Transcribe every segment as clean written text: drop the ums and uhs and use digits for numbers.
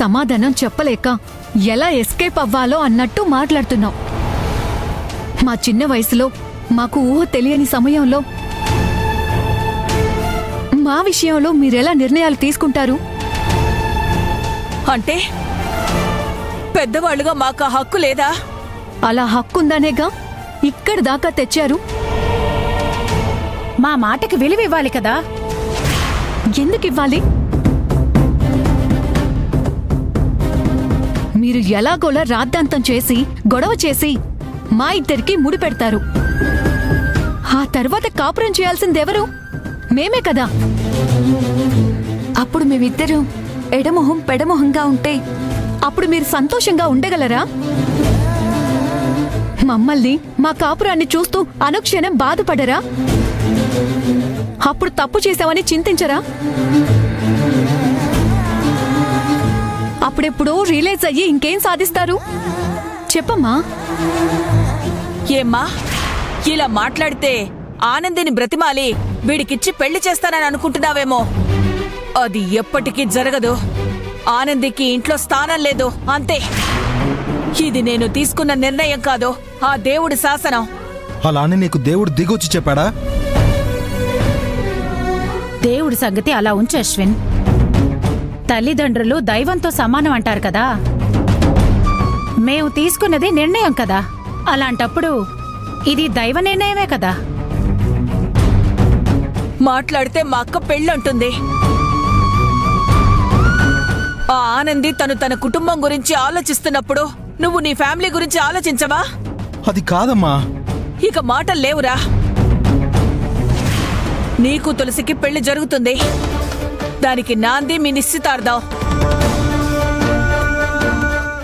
సమాధానం చెప్పలేక ఎలా ఎస్కేప్ అవ్వాలో అన్నట్టు మాట్లాడుతున్నావు. మా చిన్న వయసులో మాకు ఊహ తెలియని సమయంలో మా విషయంలో మీరెలా నిర్ణయాలు తీసుకుంటారు? అంటే పెద్దవాళ్ళుగా మాకు హక్కు లేదా? అలా హక్కుందనేగా ఇక్కడి దాకా తెచ్చారు. మా మాటకి విలువివ్వాలి కదా. ఎందుకివ్వాలి? మీరు ఎలాగోలా రాద్ధాంతం చేసి గొడవ చేసి మా ఇద్దరికి ముడిపెడతారు. ఆ తర్వాత కాపురం చేయాల్సిందెవరు? మేమే కదా. అప్పుడు మేమిద్దరం ఎడమొహం పెడమొహంగా ఉంటే అప్పుడు మీరు సంతోషంగా ఉండగలరా? మమ్మల్ని మా కాపురాన్ని చూస్తూ అనుక్షణం బాధపడరా? అప్పుడు తప్పు చేశామని చింతించరా? అప్పుడెప్పుడో రియలైజ్ అయ్యి ఇంకేం సాధిస్తారు? చెప్పమ్మా. ఏమ్మా, ఇలా మాట్లాడితే ఆనందిని బ్రతిమాలి వీడికిచ్చి పెళ్లి చేస్తానని అనుకుంటున్నావేమో. అది ఎప్పటికీ జరగదు. ఆనందికి ఇంట్లో స్థానం లేదు, అంతే. ఇది నేను తీసుకున్న నిర్ణయం కాదు, ఆ దేవుడి శాసనం. అలానే నీకు దేవుడు దిగొచ్చి చెప్పాడా? దేవుడి సంగతి అలా ఉంచు అశ్విన్. తల్లిదండ్రులు దైవంతో సమానం అంటారు కదా. మేము తీసుకున్నది నిర్ణయం కదా. అలాంటప్పుడు ఇది దైవ నిర్ణయమే కదా. మాట్లాడితే మా అక్క పెళ్ళంటుంది. ఆ ఆనంది తన కుటుంబం గురించి ఆలోచిస్తున్నప్పుడు నువ్వు నీ ఫ్యామిలీ గురించి ఆలోచించవా? అది కాదమ్మా. ఇక మాటలు లేవురా. నీకు తులసికి పెళ్లి జరుగుతుంది. దానికి నాంది మీ నిశ్చితార్థం.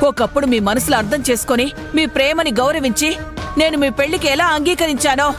ఒకప్పుడు మీ మనసులో అర్థం చేసుకొని మీ ప్రేమని గౌరవించి నేను మీ పెళ్లికి ఎలా అంగీకరించానో